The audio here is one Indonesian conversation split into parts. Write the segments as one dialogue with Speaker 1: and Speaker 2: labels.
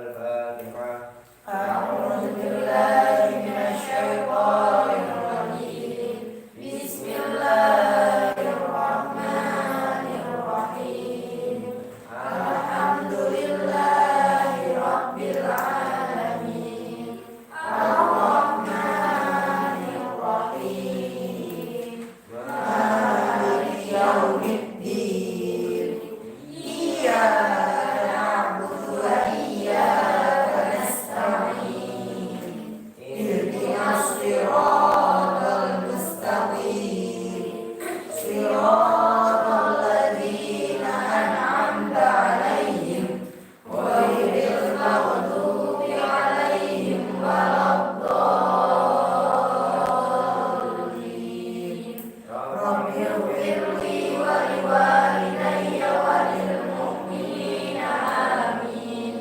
Speaker 1: Al-Fatihah.
Speaker 2: A'udzu billahi minasyaitonir rajim. Bismillahirrahmanirrahim. Alhamdulillahi rabbil alamin. Ar-Rahmanir Rahim. Maliki yaumiddin. Iyyaka na'budu wa iyyaka nasta'in. Ihdinas siratal mustaqim. Siratal ladzina an'amta 'alaihim ghairil maghdubi 'alaihim waladdallin. Rabbighfirli wa liwalidayya wa lil mu'minina amin.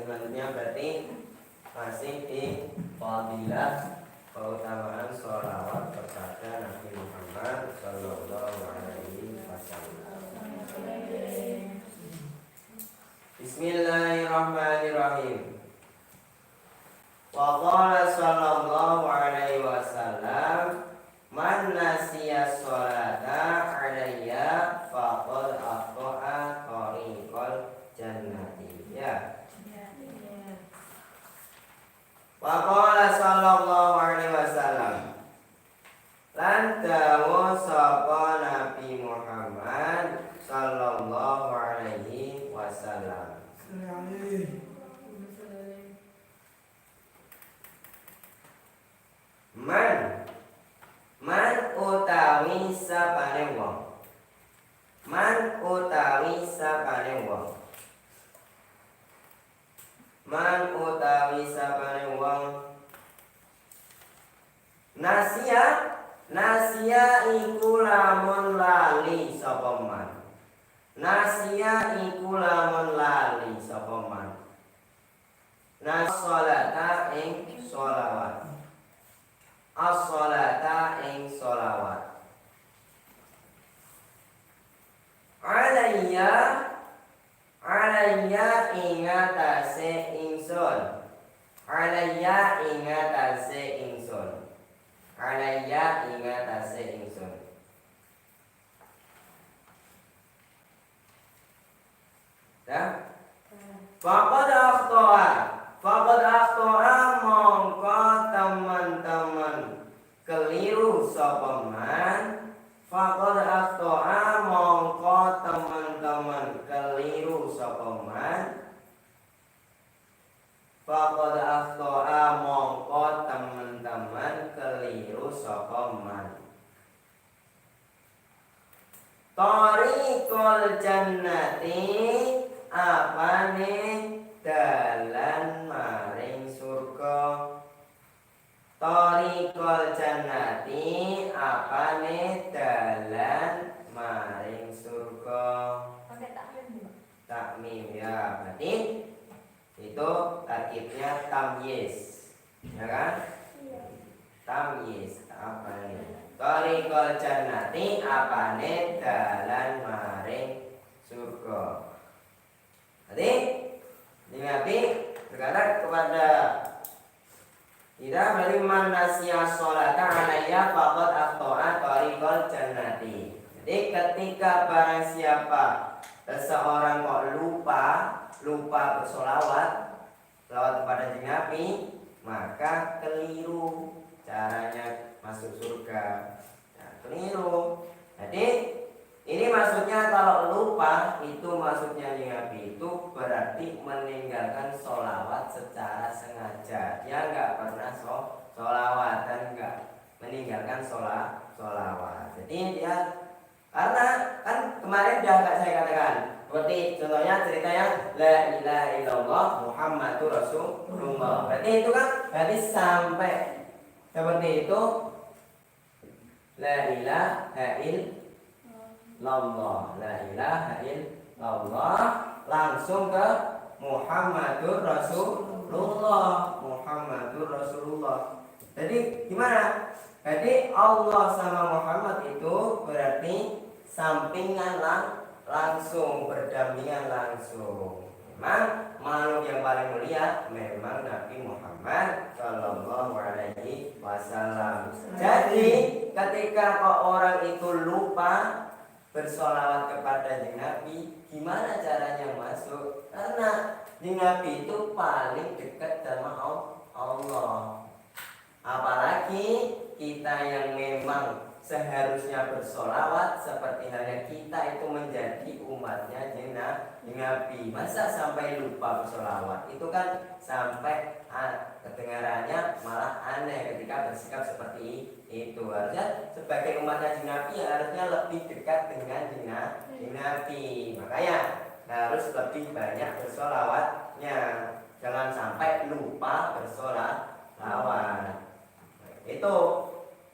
Speaker 1: Selanjutnya berarti masih di fadilah keutamaan sholawat kepada Nabi Muhammad Sallallahu Alaihi Wasallam. Bismillahirrahmanirrahim. Wa qala sallallahu alaihi wasallam, man nasiya sholata alayya faqad aqta'a tariqal jannati. Ya. Wa qala sallallahu alaihi wasallam, lan dawu sapa Nabi Muhammad sallallahu alaihi wasallam. Man utawi sapane wong. Man utawi sapane wong. Man utawi sapane wong. Nasia iku lamun lali sapa man. Nasia iku lamun lali sapa man. As-sholata ing sholawat. As-sholata ing sholawat. Alayya ingatase ingsun. Alayya ingatase ingsun. Alayya ingatase ingsun. Dah? Faqad akhto'a mongko teman-teman keliru sapa man. Faqad akhto'a mongko teman-teman keliru sapa man. Faqad akhto'a mongko teman-teman keliru sapa man. Tariqul jannati apane dalan maring surga. Tariqul jannati apane dalan maring surga.
Speaker 2: Pakai takmim.
Speaker 1: Takmim ya, berarti itu tarkibnya tamyiz. Ya kan?
Speaker 2: Iya.
Speaker 1: Tamyiz apa ini? Tariqul jannati apane dalan maring surga. Jadi Nabi berkata kepada tidak dari man nasiya sholata alayya faqad akhta'a tariqul jannati. Jadi ketika barang siapa seseorang kok lupa bersolawat kepada Nabi, maka keliru caranya masuk surga. Nah, keliru. Jadi Ini maksudnya kalau lupa itu maksudnya Nabi itu berarti meninggalkan sholawat secara sengaja. Dia nggak pernah sholawat dan nggak meninggalkan sholawat. Jadi dia karena kan kemarin sudah saya katakan seperti contohnya ceritanya la ilaha illallah Muhammadur Rasulullah. Berarti itu kan berarti sampai seperti itu la ilaha illallah, la ilaha illallah langsung ke Muhammadur Rasulullah, Muhammadur Rasulullah. Jadi gimana? Jadi Allah sama Muhammad itu berarti sampingan langsung, berdampingan langsung. Memang makhluk yang paling mulia memang Nabi Muhammad Shallallahu Alaihi Wasallam. Jadi ketika kok orang itu lupa bersolawat kepada Nabi, gimana caranya masuk? Karena Nabi itu paling dekat sama Allah. Apalagi kita yang memang seharusnya bersolawat seperti halnya kita itu menjadi umatnya Nabi. Masa sampai lupa bersolawat? Itu kan sampai kedengarannya malah aneh ketika bersikap seperti itu. Harusnya sebagai umatnya Nabi harusnya lebih dekat dengan Nabi. Makanya harus lebih banyak bersolawatnya. Jangan sampai lupa bersolawat. Itu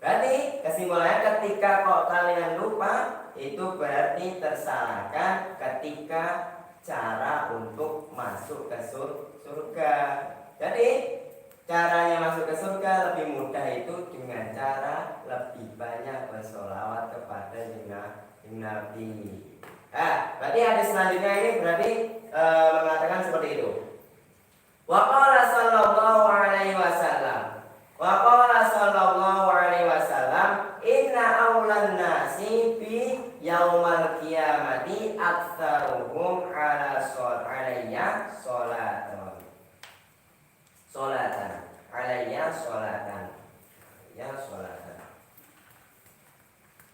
Speaker 1: berarti kesimpulannya ketika kok kalian lupa itu berarti tersalahkan ketika cara untuk masuk ke surga. Jadi caranya masuk ke surga lebih mudah itu dengan cara lebih banyak bersolawat kepada Nabi. Berarti hadis selanjutnya ini berarti mengatakan seperti itu. Wa qala sallallahu alaihi wasallam. Wa qala sallallahu alaihi wasallam inna awlan nasi bi yaumal qiyamati aktsaruhum ala alayya sholatan. Alayya sholatan. Ya sholatan.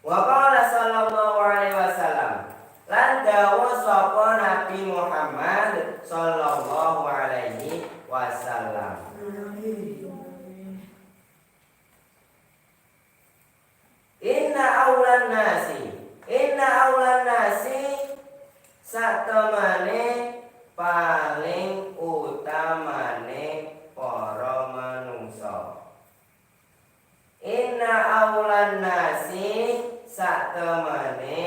Speaker 1: Wa qala sallallahu alaihi wasallam lan dawu sapa Nabi Muhammad sallallahu alaihi wasallam. Inna aulan nasi satemane paling utamane para manungsa. Inna aulan nasi satemane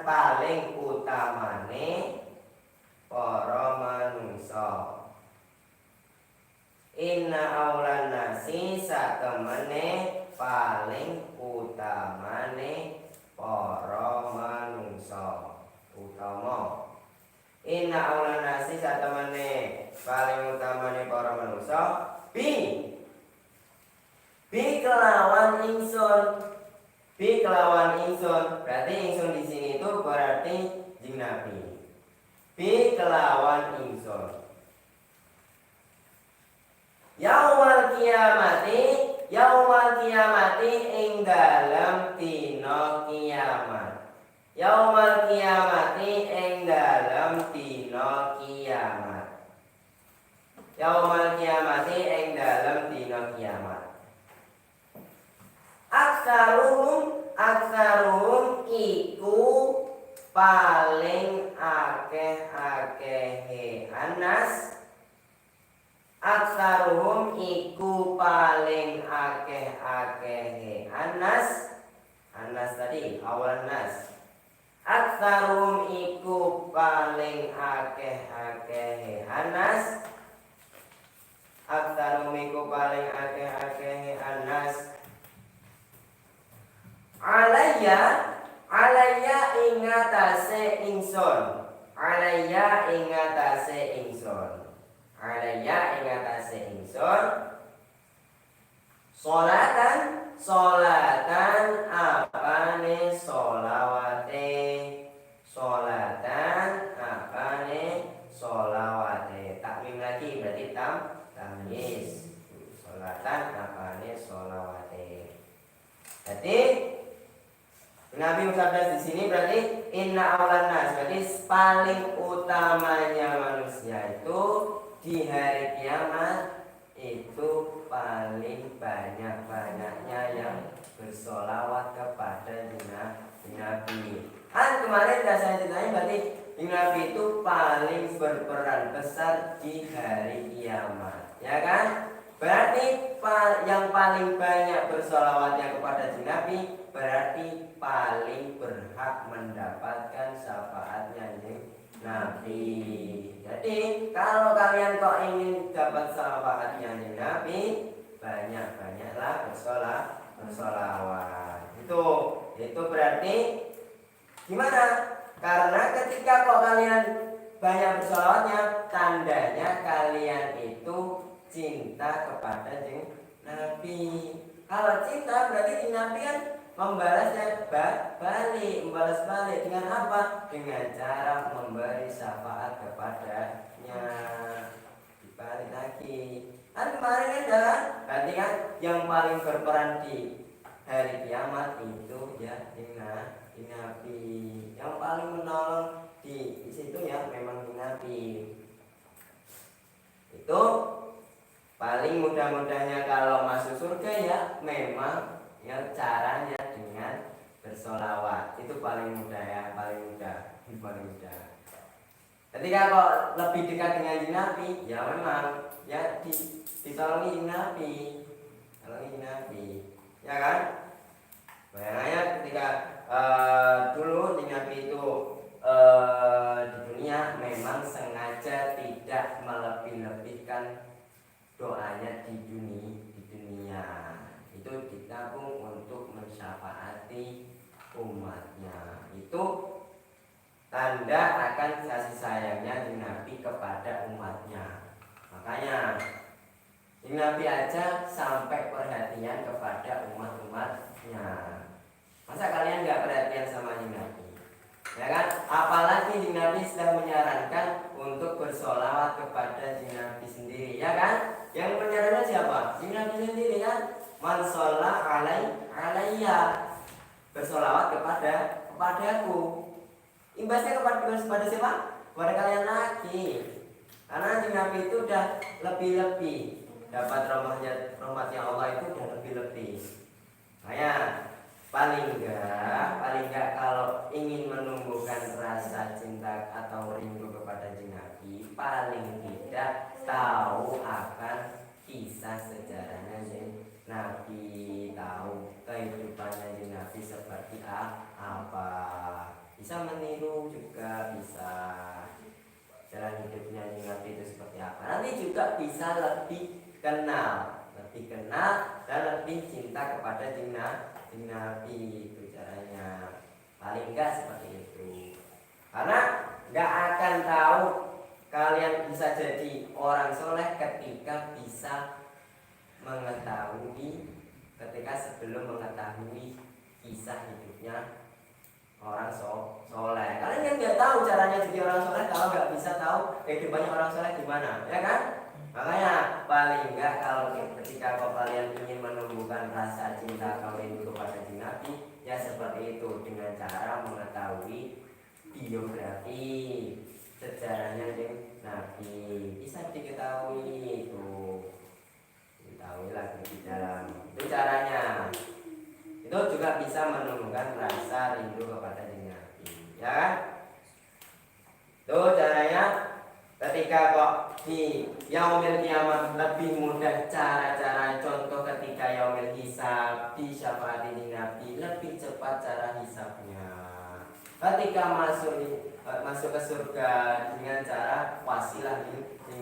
Speaker 1: paling utamane para manungsa. Inna aulan nasi satemene paling utamane para manungsa. Utama. Inna aulan nasi satemene paling utamane para manungsa bi kelawan ingsun. Berarti ingsun di sini itu berarti jing Nabi. Bi kelawan ingsun. Yaumal kiamati ing dalem dina kiamat. Yaumal kiamati ing dalem dina kiamat. Yaumal kiamati ing dalem dina kiamat. Aksaruhum iku paling akeh-akehe anas. Aksaruhum iku paling akeh-akehe anas. Anas tadi awal nas. Aksaruhum iku paling akeh-akehe anas. Aksaruhum iku paling akeh-akehe anas. Alaya ingatase ingsun. Alaya ingatase ingsun. Alaya ingatase ingsun. Sholatan apane sholawate. Sholatan apane sholawate. Takmim lagi berarti tamyiz. Sholatan apane sholawate. Jadi Nabi bersabda di sini berarti inna aulan nas, berarti paling utamanya manusia itu di hari kiamat itu paling banyak-banyaknya yang bersolawat kepada Nabi. Kemarin sudah saya ceritain berarti Nabi itu paling berperan besar di hari kiamat, ya kan? Berarti yang paling banyak bersolawatnya kepada Nabi berarti paling berhak mendapatkan syafaatnya Nabi. Jadi kalau kalian kok ingin dapat syafaatnya Nabi, banyak-banyaklah bersolawat. Itu berarti gimana? Karena ketika kok kalian banyak bersolawatnya, tandanya kalian itu cinta kepada Nabi. Kalau cinta berarti Nabi kan membalasnya membalas balik dengan apa? Dengan cara memberi syafaat kepadanya. Dibalik lagi. Kemarin kan berarti kan yang paling berperan di hari kiamat itu ya Nabi. Yang paling menolong di situ ya memang Nabi. Itu paling mudah-mudahnya kalau masuk surga ya memang yang caranya dengan bersolawat. Itu paling mudah ya, paling mudah. Ketika kok lebih dekat dengan Nabi ya memang ya ditolongi Nabi, ya kan? Bayangnya ketika dulu Nabi itu di dunia memang sengaja tidak melebih-lebihkan doanya di dunia. Itu ditabung untuk mensyafaati umatnya. Itu tanda akan kasih sayangnya Nabi kepada umatnya. Makanya Nabi aja sampai perhatian kepada umat-umatnya. Masa kalian nggak perhatian sama Nabi? Ya kan? Apalagi Nabi sudah menyarankan untuk bersolawat kepada Nabi sendiri, ya kan? Yang menyarankan siapa? Nabi sendiri kan? Man sholla alayya, bersolawat kepadaku. Imbasnya kepada siapa? Kepada kalian lagi. Karena Nabi itu udah lebih-lebih dapat rahmatnya Allah itu udah lebih-lebih. Paling enggak kalau ingin menumbuhkan rasa cinta atau rindu kepada Nabi, paling tidak tahu akan kisah sejarahnya Nabi, tahu kehidupannya Nabi seperti apa. Bisa meniru juga bisa. Jalan hidupnya Nabi itu seperti apa. Nanti juga bisa lebih kenal dan lebih cinta kepada Nabi. Itu caranya. Paling enggak seperti itu. Karena enggak akan tahu kalian bisa jadi orang soleh ketika bisa sebelum mengetahui kisah hidupnya orang soleh. Kalian kan nggak tahu caranya jadi orang soleh kalau nggak bisa tahu kehidupannya orang soleh gimana, ya kan? Makanya paling enggak kalau ketika kalian ingin menumbuhkan rasa cinta kalian kepada Nabi, ya seperti itu dengan cara mengetahui biografi sejarahnya Nabi. Bisa diketahui lagi di dalam itu caranya. Itu juga bisa menumbuhkan rasa rindu kepada Nabi, ya kan? Itu caranya. Ketika kok di yaumil kiamat lebih mudah cara-cara, contoh ketika yaumil hisab di syafaat Nabi lebih cepat cara hisabnya. Ketika masuk ke surga dengan cara wasilah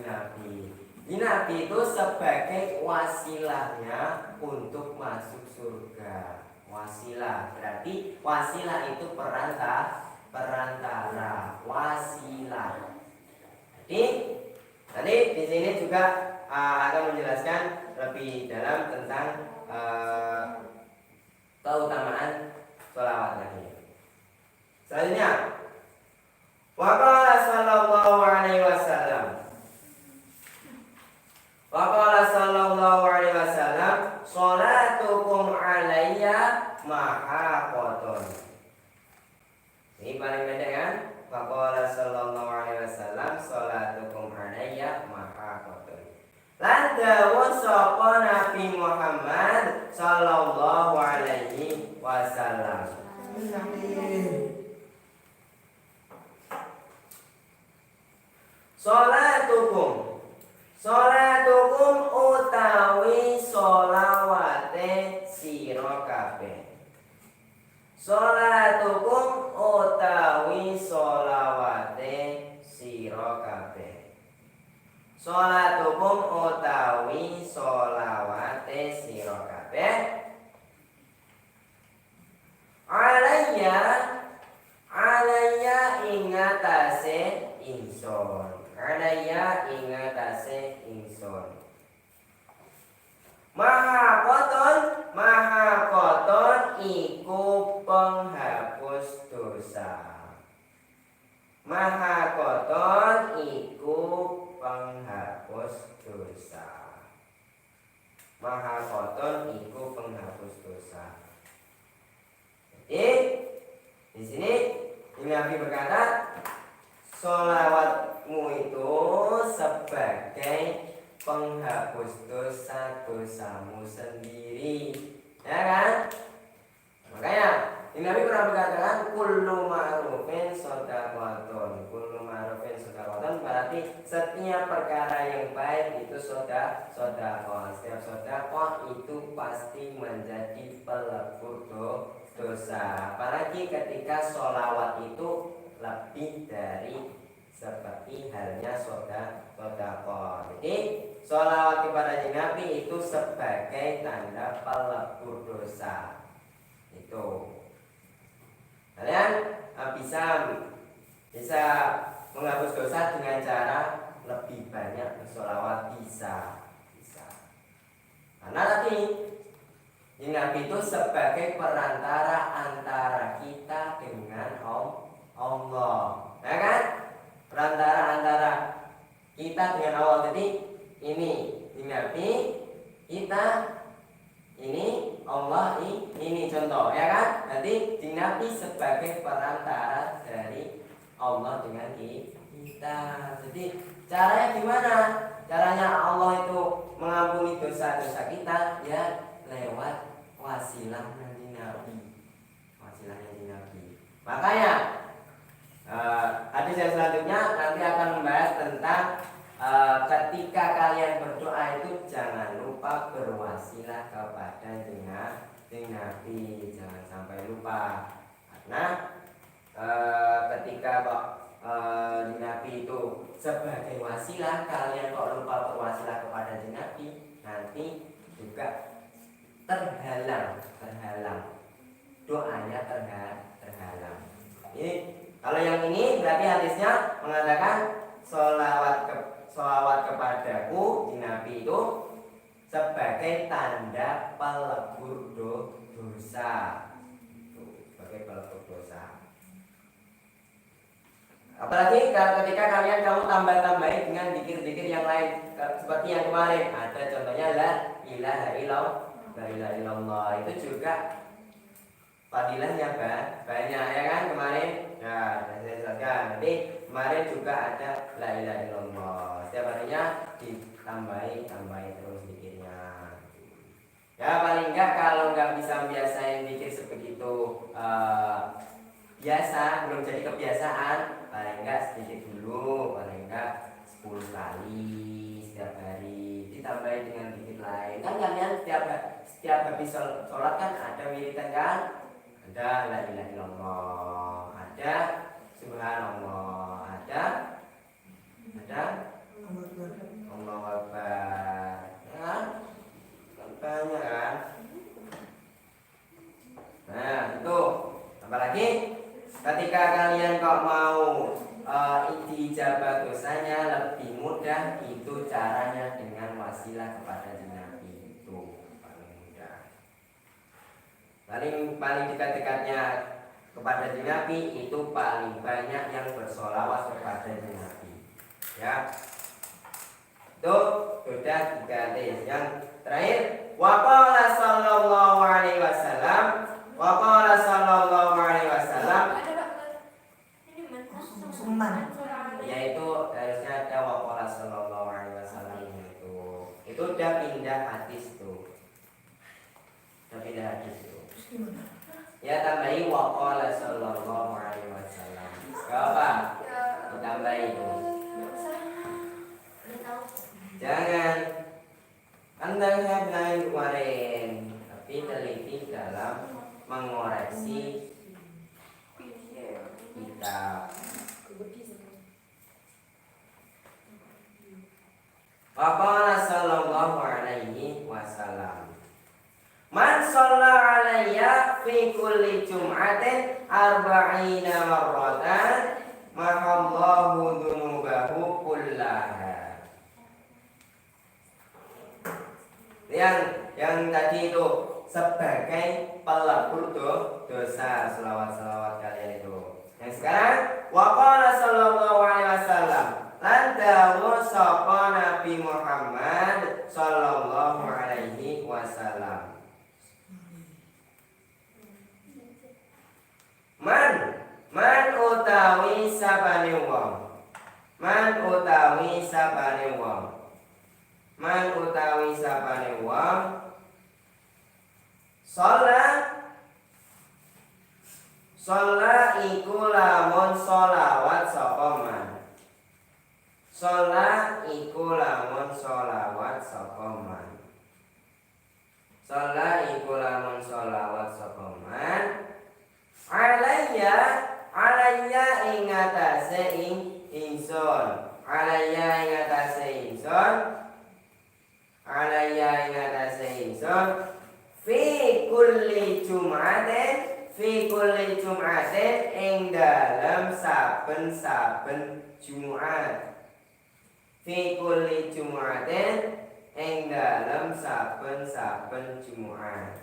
Speaker 1: Nabi. Nabi itu sebagai wasilahnya untuk masuk surga. Wasilah berarti wasilah itu perantara wasilah. Jadi di sini juga akan menjelaskan lebih dalam tentang keutamaan sholawat lagi. Selanjutnya, waqala sallallahu alaihi wasallam. Waqala sallallahu alaihi wasallam, sholatukum alayya mahaqatun. faqala sallallahu alaihi wasallam salatukum alayya mahaqatun. Lan dawuh sapa Nabi Muhammad sallallahu alaihi wasallam. Salatukum utawi sholawate sira kabeh. Salatukum utawi sholawate sira kabeh. Salatukum utawi sholawate sira kabeh. Alayya ingatase ingsun. Alayya ingatase ingsun. Maha koton iku penghapus dosa. Maha koton iku penghapus dosa. Maha koton iku penghapus dosa. Jadi di sini Nabi berkata, sholawatmu itu sebagai penghapus dosa-dosamu sendiri, ya kan? Makanya Nabi pernah berkatakan kullu ma'rufin shadaqatun. Kullu ma'rufin shadaqatun berarti setiap perkara yang baik itu shadaqah. Setiap shadaqah itu pasti menjadi pelebur dosa. Apalagi ketika sholawat itu lebih dari seperti halnya sodaqah. Jadi sholawat kepada Nabi itu sebagai tanda pelebur dosa. Itu kalian bisa menghapus dosa dengan cara lebih banyak bersolawat, bisa. Karena tadi Nabi itu sebagai perantara antara kita dengan Allah, ya kan? Perantara antara kita dengan Allah. Jadi ini Nabi, kita ini Allah, ini contoh, ya kan? Nanti Nabi sebagai perantara dari Allah dengan kita. Jadi caranya gimana? Caranya Allah itu mengampuni dosa-dosa kita ya lewat wasilah Nabi. Wasilah Nabi. Makanya hadis yang selanjutnya nanti akan membahas tentang ketika kalian berdoa itu jangan lupa berwasilah kepada Nabi, jangan sampai lupa. Karena ketika Nabi itu sebagai wasilah, kalian kok lupa berwasilah kepada Nabi, nanti juga terhalang doanya, terhalang. Ini kalau yang ini berarti hadisnya mengatakan sholawat kepadaku di Nabi itu sebagai tanda pelebur dosa. Sebagai pelebur dosa. Apalagi ketika kamu tambah-tambahin dengan zikir-zikir yang lain seperti yang kemarin ada contohnya la ilaha illallah, itu juga fadilahnya banyak, ya kan? Kemarin saya jelaskan. Nanti kemarin juga ada la ilaha illallah, setiap harinya ditambahi terus zikirnya. Ya paling enggak kalau enggak bisa biasain zikir sebegitu biasa, belum jadi kebiasaan, paling enggak sedikit dulu, paling enggak 10 kali setiap hari, ditambahin dengan zikir lain. Kan kalian setiap habis sholat kan ada wiridan kan? Ada la ilaha illallah, ada subhanallah, ada Allahu Akbar, ya kan? Banyak kan? Nah itu, apalagi ketika kalian kok mau dijabah dosanya lebih mudah, itu caranya dengan wasilah kepada Nabi. Itu paling mudah, paling dekat-dekatnya kepada Nabi itu paling banyak yang bersolawat kepada Nabi, ya. Itu sudah 3 hadis. Yang terakhir, waqala sallallahu alaihi wasallam, waqala sallallahu alaihi wasallam, tapi dah hadis itu.
Speaker 2: Terus gimana?
Speaker 1: Ya tambahi waqala sallallahu alaihi wasallam. Gak apa? Ditambahi itu. Jangan. Anda saya bilang kemarin, tapi teliti dalam mengoreksi kitab. Waqala sallallahu alaihi wasallam. Man shalla alayya fi kulli jum'atin arba'ina marratan mahallahu dunubahu kullaha. Yang tadi itu sebagai pelebur dosa selawat-selawat kalian itu. Yang sekarang waqala sallallahu alaihi wasallam lan dawu sapa Nabi Muhammad sallallahu alaihi wasallam. Man utawi sabane wong. Man utawi sabane wong. Man utawi sabane wong. Sholat iku lamun sholawat sapa man. Sholat iku lamun sholawat sapa man. Sholat iku lamun sholawat sapa man. Alayya ing atase ingsun. Alayya ing atase ingsun. Alayya ing atase ingsun. Fi kulli jum'atin ing dalam saben-saben Jumat. Fi kulli jum'atin ing dalam saben-saben Jumat.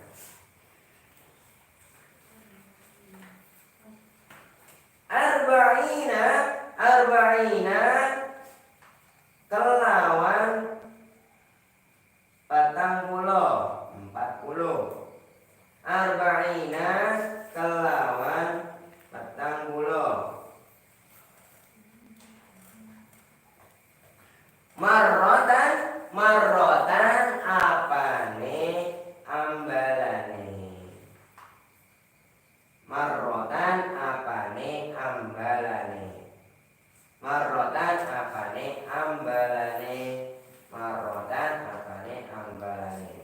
Speaker 1: Arba'ina kelawan 40. Arba'ina kelawan 40. Marrotan apane ambalane. Marrotan apane ambalane. Marrotan apane ambalane. Marrotan apane ambalane.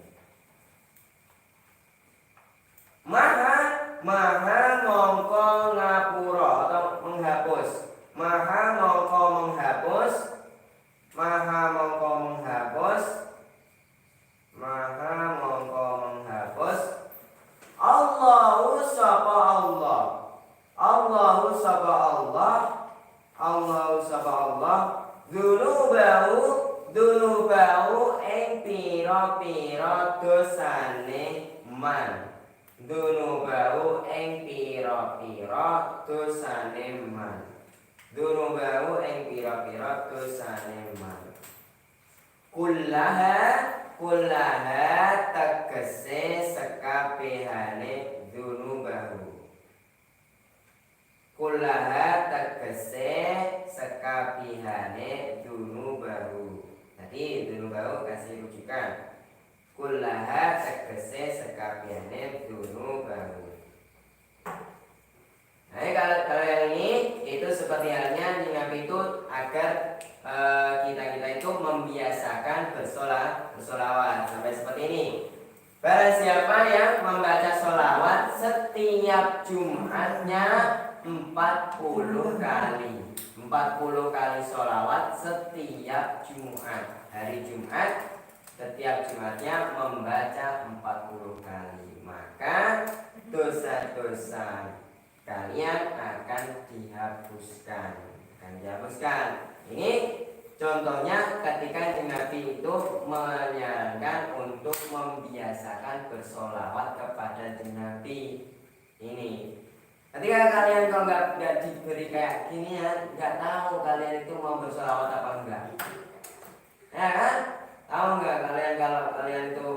Speaker 1: Maha mongko ngapura atau menghapus. Maha mongko menghapus. Maha mongko menghapus. Maha mongko menghapus. Allahu sapa Allah. Allahu sapa Allah. Allahu sapa Allah. Dunubahu ing pira-pira dosane man. Dunubahu ing pira-pira dosane man. Dunubahu ing pira-pira dosane man. Kullaha tegese sekabehane dunubahu. Kullaha tegese sekabehane dunubahu. Tadi dunubahu kasih rujukan. Kullaha tegese sekabehane dunubahu. Nah, kalau yang ini itu seperti halnya dengan itu agar kita itu membiasakan bersolawat sampai seperti ini. Barang siapa yang membaca solawat setiap Jumatnya 40 kali. 40 kali solawat setiap Jumat. Hari Jumat setiap Jumatnya membaca 40 kali. Maka dosa-dosa kalian akan dihapuskan. Ini contohnya ketika Nabi itu menyarankan untuk membiasakan bersolawat kepada Nabi. Ini ketika kalian kalau nggak diberi kayak gini ya, nggak tahu kalian itu mau bersolawat apa enggak, ya kan? Tahu nggak kalian kalau kalian itu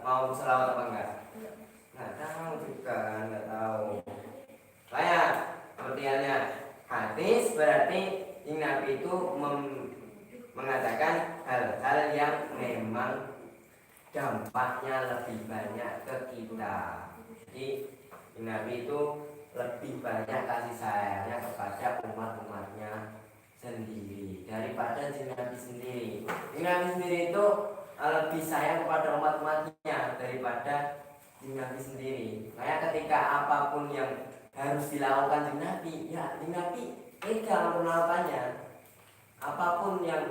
Speaker 1: mau bersolawat apa enggak? Nggak tahu juga kan, nggak tahu. Kayak seperti halnya hadis berarti Nabi itu mengatakan hal-hal yang memang dampaknya lebih banyak ke kita. Jadi Nabi itu lebih banyak kasih sayangnya kepada umat-umatnya sendiri daripada Nabi sendiri. Nabi sendiri itu lebih sayang kepada umat-umatnya daripada Nabi sendiri. Makanya ketika apapun yang harus dilakukan Nabi, ya Nabi tega melakukannya. Apapun yang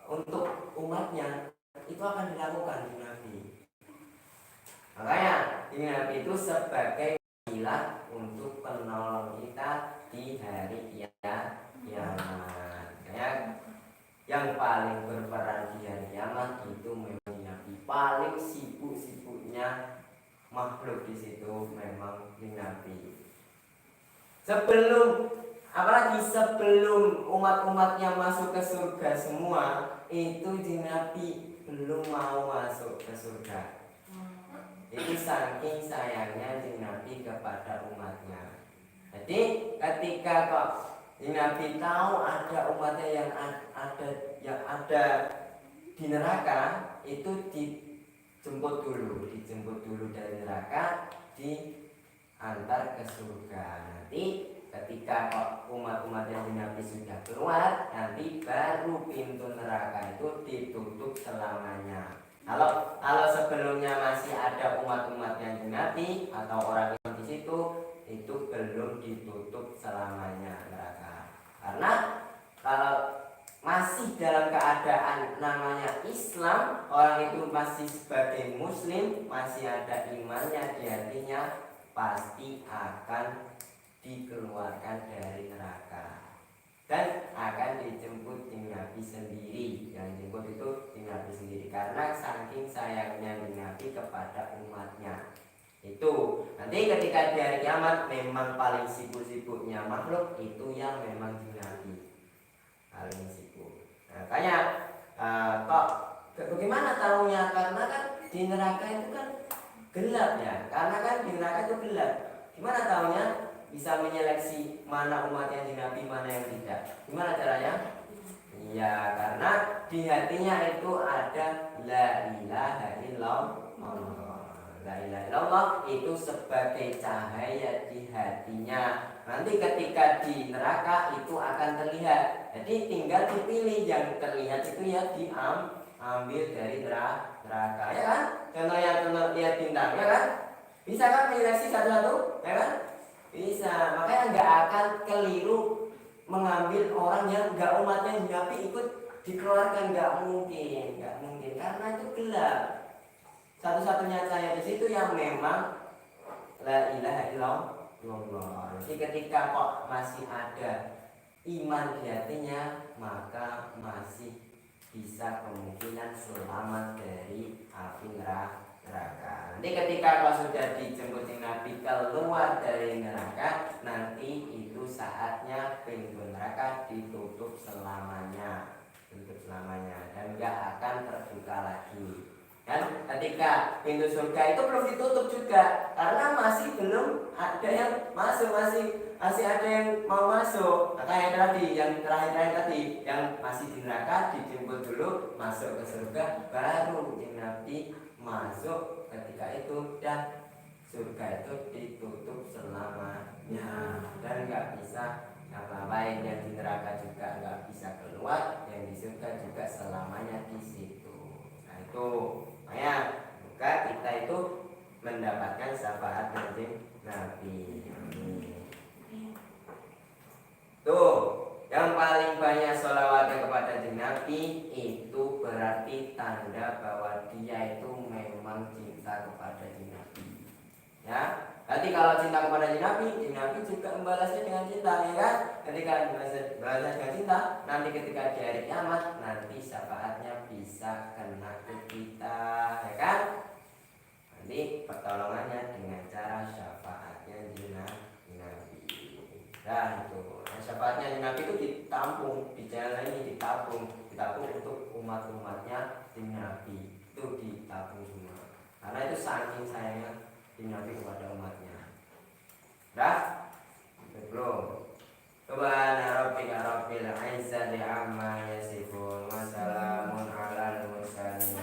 Speaker 1: untuk umatnya itu akan dilakukan Nabi. Makanya Nabi itu sebagai wasilah untuk penolong kita di hari kiamat. Kayak yang paling berperan di hari kiamat itu memang Nabi. Paling sibuk-sibuknya makhluk di situ memang Nabi. Apalagi sebelum umat-umatnya masuk ke surga semua, itu Nabi belum mau masuk ke surga. Itu saking sayangnya Nabi kepada umatnya. Jadi ketika kok Nabi tahu ada umatnya yang ada di neraka, itu dijemput dulu dari neraka, diantar ke surga. Nanti ketika kok umat-umatnya Nabi sudah keluar, nanti baru pintu neraka itu ditutup selamanya. Kalau sebelumnya masih ada umat-umatnya Nabi atau orang yang di situ, itu belum ditutup selamanya neraka. Karena kalau masih dalam keadaan namanya Islam, orang itu masih sebagai Muslim, masih ada imannya di hatinya, pasti akan dikeluarkan dari neraka dan akan dijemput Nabi sendiri. Yang jemput itu Nabi sendiri karena saking sayangnya Nabi kepada umatnya. Itu nanti ketika di hari kiamat memang paling sibuk-sibuknya makhluk itu yang memang Nabi paling sibuk. Makanya kok bagaimana tahunya? Karena kan di neraka itu kan gelap ya. Karena kan di neraka itu gelap. Gimana tahunya? Bisa menyeleksi mana umat yang Nabi, mana yang tidak. Gimana caranya? Ya karena di hatinya itu ada la ilaha illallah. La ilaha illallah itu sebagai cahaya di hatinya. Nanti ketika di neraka itu akan terlihat. Jadi tinggal dipilih yang terlihat itu ya diambil dari neraka, ya kan? Contoh lihat bintang, ya kan? Bisa kan menyeleksi satu-satu, ya kan? Bisa, makanya nggak akan keliru mengambil orang yang nggak umatnya Nabi ikut dikeluarkan, nggak mungkin karena itu gelap. Satu-satunya cahaya di situ yang memang la ilaha illallah. Jadi ketika kok masih ada iman di hatinya, maka masih bisa kemungkinan selamat dari api neraka. Nanti ketika kau sudah dijemput Nabi keluar dari neraka, nanti itu saatnya pintu neraka ditutup selamanya dan nggak akan terbuka lagi. Dan ketika pintu surga itu belum ditutup juga karena masih belum ada yang masuk, masih ada yang mau masuk. Maka yang terakhir tadi yang masih di neraka dijemput dulu masuk ke surga, baru Nabi masuk ketika itu, dan surga itu ditutup selamanya dan nggak bisa ngapain. Yang di neraka juga nggak bisa keluar, yang di surga juga selamanya di situ. Nah itu makanya maka kita itu mendapatkan syafaat dari Nabi. Tuh yang paling banyak sholawatnya kepada Nabi itu berarti tanda bahwa dia itu memang cinta kepada Nabi. Ya, nanti kalau cinta kepada Nabi juga membalasnya dengan cinta, ya kan? Ketika membalasnya dengan cinta, nanti ketika di hari kiamat nanti syafaatnya bisa kena ke kita, ya kan? Nanti pertolongannya dengan cara syafaatnya Nabi. Dan itu syafaatnya Nabi itu ditampung, di jalan ini ditabung untuk umat-umatnya di Nabi itu ditabung semua. Karena itu saking sayangnya di Nabi kepada umatnya. Dah? Belum. Subhana rabbika rabbil izzati amma yasifun wa salamun alal mursalin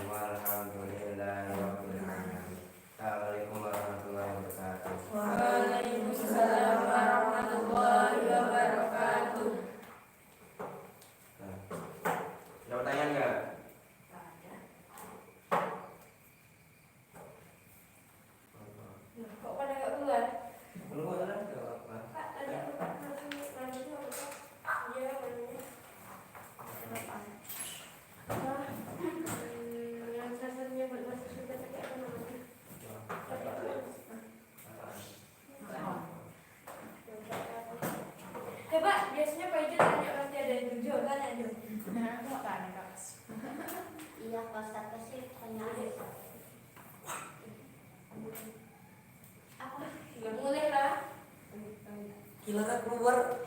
Speaker 3: dilarang keluar